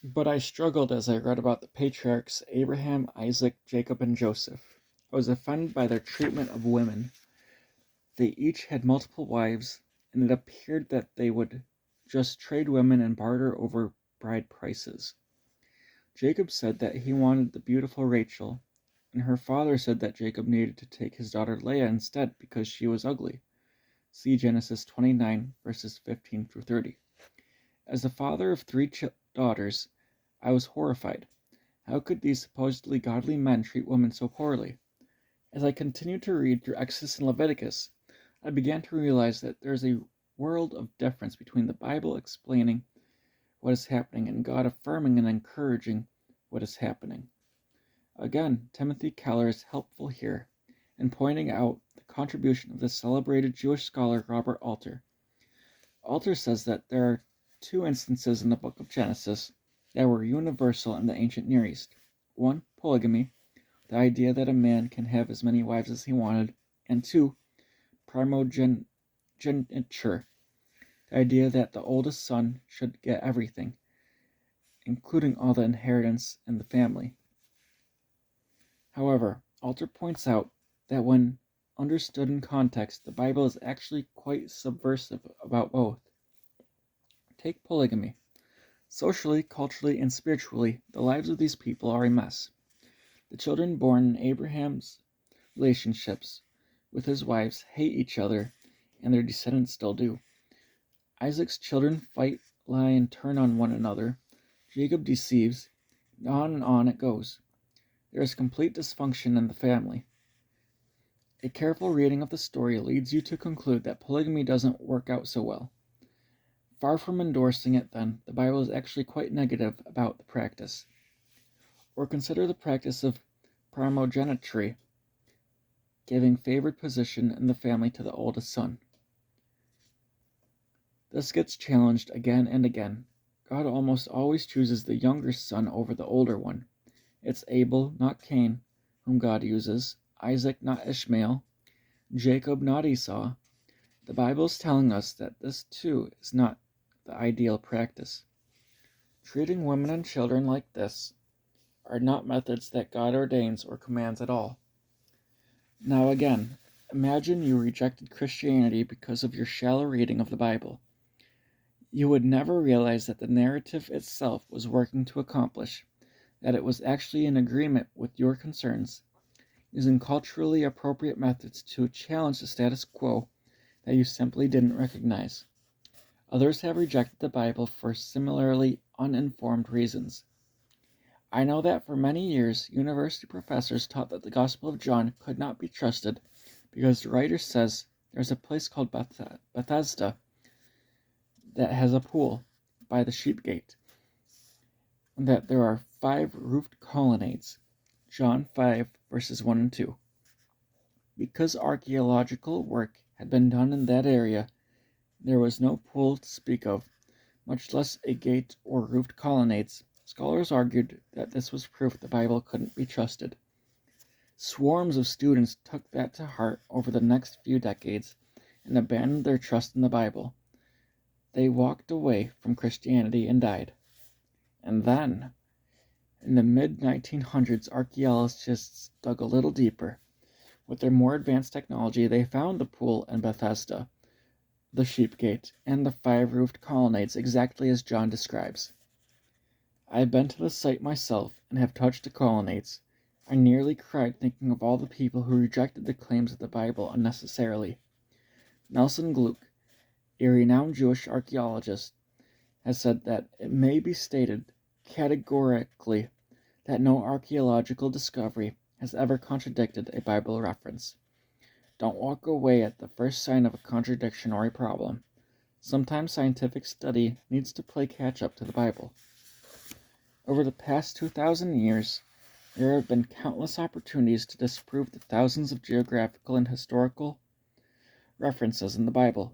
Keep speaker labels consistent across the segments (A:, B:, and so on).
A: But I struggled as I read about the patriarchs Abraham, Isaac, Jacob, and Joseph. I was offended by their treatment of women. They each had multiple wives, and it appeared that they would just trade women and barter over bride prices. Jacob said that he wanted the beautiful Rachel, and her father said that Jacob needed to take his daughter Leah instead because she was ugly. See Genesis 29, verses 15 through 30. As the father of three daughters, I was horrified. How could these supposedly godly men treat women so poorly? As I continued to read through Exodus and Leviticus, I began to realize that there is a world of difference between the Bible explaining what is happening and God affirming and encouraging what is happening. Again, Timothy Keller is helpful here in pointing out the contribution of the celebrated Jewish scholar Robert Alter. Alter says that there are two instances in the book of Genesis that were universal in the ancient Near East. One, polygamy, the idea that a man can have as many wives as he wanted, and two, primogeniture, the idea that the oldest son should get everything, including all the inheritance in the family. However, Alter points out that when understood in context, the Bible is actually quite subversive about both. Take polygamy. Socially, culturally, and spiritually, the lives of these people are a mess. The children born in Abraham's relationships with his wives hate each other, and their descendants still do. Isaac's children fight, lie, and turn on one another. Jacob deceives. On and on it goes. There is complete dysfunction in the family. A careful reading of the story leads you to conclude that polygamy doesn't work out so well. Far from endorsing it, then, the Bible is actually quite negative about the practice. Or consider the practice of primogeniture, giving favored position in the family to the oldest son. This gets challenged again and again. God almost always chooses the younger son over the older one. It's Abel, not Cain, whom God uses, Isaac, not Ishmael, Jacob, not Esau. The Bible is telling us that this too is not the ideal practice. Treating women and children like this are not methods that God ordains or commands at all. Now again, imagine you rejected Christianity because of your shallow reading of the Bible. You would never realize that the narrative itself was working to accomplish, that it was actually in agreement with your concerns, using culturally appropriate methods to challenge the status quo that you simply didn't recognize. Others have rejected the Bible for similarly uninformed reasons. I know that for many years, university professors taught that the Gospel of John could not be trusted because the writer says there's a place called Bethesda that has a pool by the sheep gate, and that there are 5 roofed colonnades. John 5, verses 1 and 2. Because archaeological work had been done in that area, there was no pool to speak of, much less a gate or roofed colonnades. Scholars argued that this was proof the Bible couldn't be trusted. Swarms of students took that to heart over the next few decades and abandoned their trust in the Bible. They walked away from Christianity and died. And then, in the mid-1900s, archaeologists dug a little deeper. With their more advanced technology, they found the pool in Bethesda, the sheep gate, and the 5 roofed colonnades exactly as John describes. I've been to the site myself and have touched the colonnades. I nearly cried thinking of all the people who rejected the claims of the Bible unnecessarily. Nelson Gluck, a renowned Jewish archaeologist, has said that it may be stated categorically that no archaeological discovery has ever contradicted a Bible reference. Don't walk away at the first sign of a contradiction or a problem. Sometimes scientific study needs to play catch-up to the Bible. Over the past 2,000 years, there have been countless opportunities to disprove the thousands of geographical and historical references in the Bible.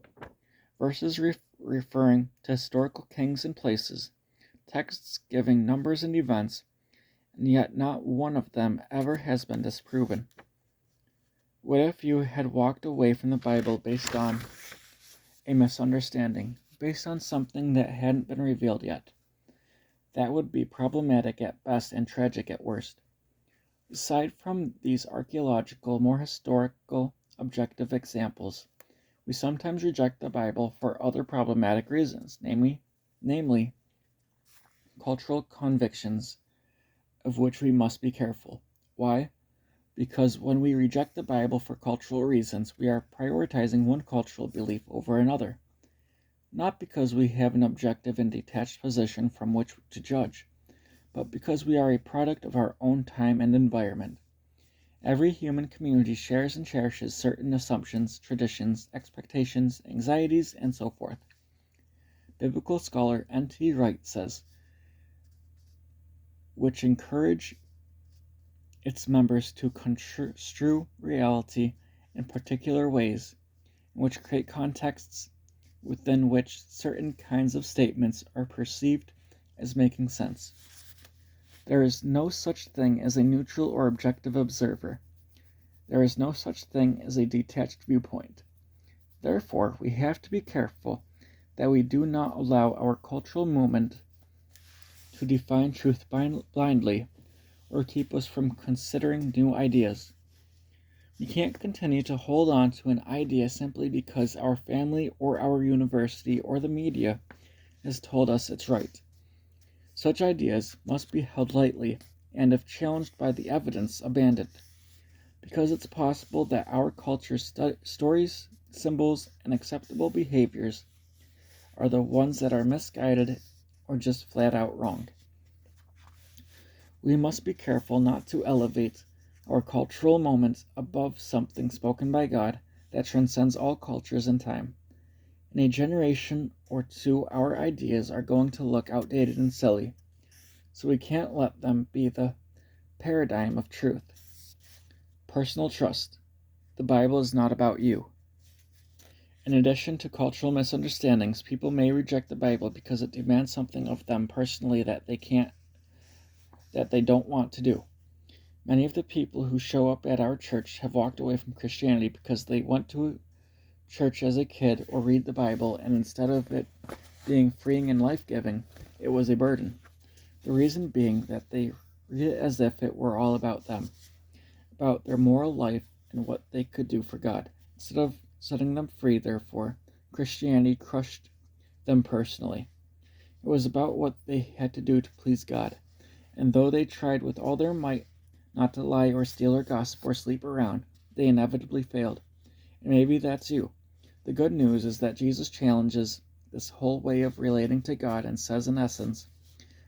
A: Verses referring to historical kings and places, texts giving numbers and events, and yet not one of them ever has been disproven. What if you had walked away from the Bible based on a misunderstanding, based on something that hadn't been revealed yet? That would be problematic at best and tragic at worst. Aside from these archaeological, more historical, objective examples, we sometimes reject the Bible for other problematic reasons, namely cultural convictions, of which we must be careful. Why? Because when we reject the Bible for cultural reasons, we are prioritizing one cultural belief over another, not because we have an objective and detached position from which to judge, but because we are a product of our own time and environment. Every human community shares and cherishes certain assumptions, traditions, expectations, anxieties, and so forth. Biblical scholar N.T. Wright says, which encourage its members to construe reality in particular ways, and which create contexts within which certain kinds of statements are perceived as making sense. There is no such thing as a neutral or objective observer. There is no such thing as a detached viewpoint. Therefore, we have to be careful that we do not allow our cultural movement to define truth blindly or keep us from considering new ideas. We can't continue to hold on to an idea simply because our family or our university or the media has told us it's right. Such ideas must be held lightly and, if challenged by the evidence, abandoned, because it's possible that our culture's stories, symbols, and acceptable behaviors are the ones that are misguided or just flat out wrong. We must be careful not to elevate our cultural moment above something spoken by God that transcends all cultures and time. In a generation or two, our ideas are going to look outdated and silly, so we can't let them be the paradigm of truth. Personal trust. The Bible is not about you. In addition to cultural misunderstandings, people may reject the Bible because it demands something of them personally that they don't want to do. Many of the people who show up at our church have walked away from Christianity because they went to church as a kid or read the Bible, and instead of it being freeing and life-giving, it was a burden. The reason being that they read it as if it were all about them, about their moral life and what they could do for God. Instead of setting them free, therefore, Christianity crushed them personally. It was about what they had to do to please God, and though they tried with all their might not to lie or steal or gossip or sleep around, they inevitably failed. And maybe that's you. The good news is that Jesus challenges this whole way of relating to God and says, in essence,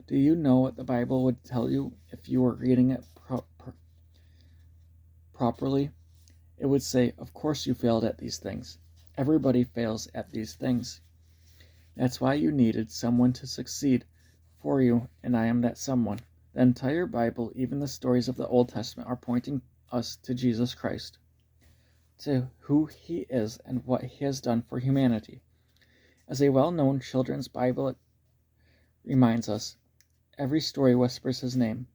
A: do you know what the Bible would tell you if you were reading it properly? It would say, of course you failed at these things. Everybody fails at these things. That's why you needed someone to succeed for you, and I am that someone. The entire Bible, even the stories of the Old Testament, are pointing us to Jesus Christ, to who he is and what he has done for humanity. As a well-known children's Bible reminds us, every story whispers his name.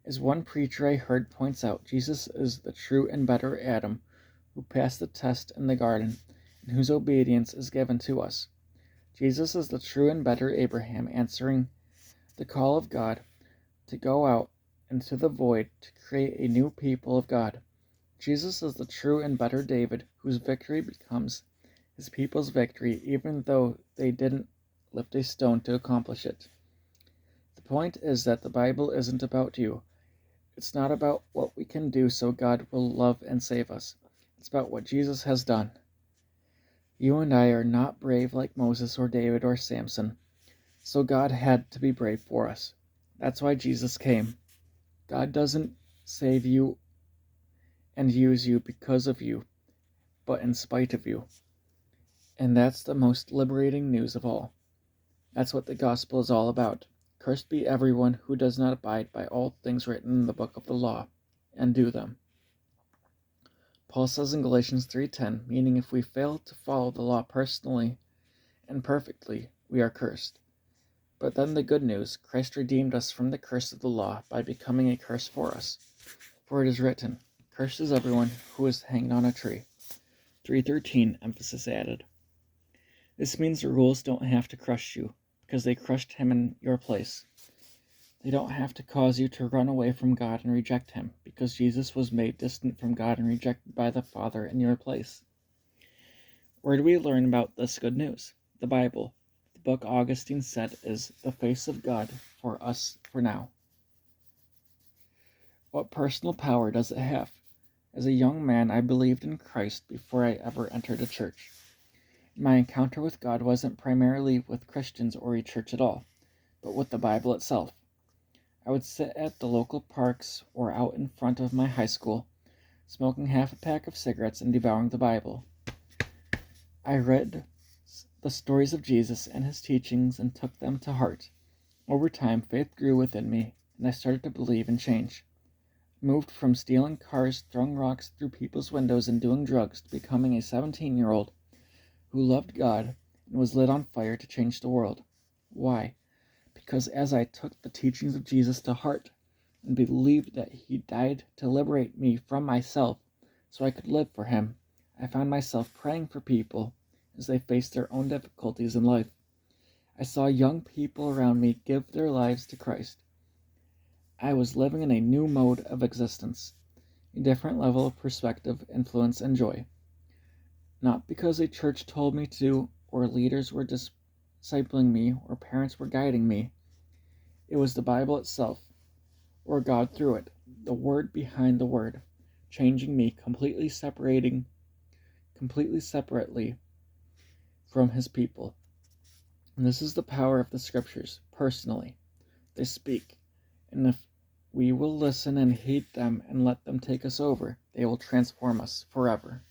A: As one preacher I heard points out, Jesus is the true and better Adam who passed the test in the garden and whose obedience is given to us. Jesus is the true and better Abraham, answering the call of God to go out into the void to create a new people of God. Jesus is the true and better David, whose victory becomes his people's victory, even though they didn't lift a stone to accomplish it. The point is that the Bible isn't about you. It's not about what we can do so God will love and save us. It's about what Jesus has done. You and I are not brave like Moses or David or Samson, so God had to be brave for us. That's why Jesus came. God doesn't save you and use you because of you, but in spite of you. And that's the most liberating news of all. That's what the gospel is all about. Cursed be everyone who does not abide by all things written in the book of the law, and do them. Paul says in Galatians 3:10, meaning if we fail to follow the law personally and perfectly, we are cursed. But then the good news, Christ redeemed us from the curse of the law by becoming a curse for us. For it is written, cursed is everyone who is hanged on a tree. 3:13, emphasis added. This means the rules don't have to crush you, because they crushed him in your place. They don't have to cause you to run away from God and reject him, because Jesus was made distant from God and rejected by the Father in your place. Where do we learn about this good news? The Bible. The book Augustine said is the face of God for us for now. What personal power does it have? As a young man, I believed in Christ before I ever entered a church. My encounter with God wasn't primarily with Christians or a church at all, but with the Bible itself. I would sit at the local parks or out in front of my high school, smoking half a pack of cigarettes and devouring the Bible. I read the stories of Jesus and his teachings and took them to heart. Over time, faith grew within me, and I started to believe and change. Moved from stealing cars, throwing rocks through people's windows, and doing drugs to becoming a 17-year-old who loved God and was lit on fire to change the world. Why? Because as I took the teachings of Jesus to heart and believed that he died to liberate me from myself so I could live for him, I found myself praying for people as they faced their own difficulties in life. I saw young people around me give their lives to Christ. I was living in a new mode of existence, a different level of perspective, influence, and joy. Not because a church told me to, or leaders were discipling me, or parents were guiding me. It was the Bible itself, or God through it, the word behind the word, changing me completely separately from his people. And this is the power of the scriptures, personally. They speak, and if we will listen and heed them and let them take us over, they will transform us forever.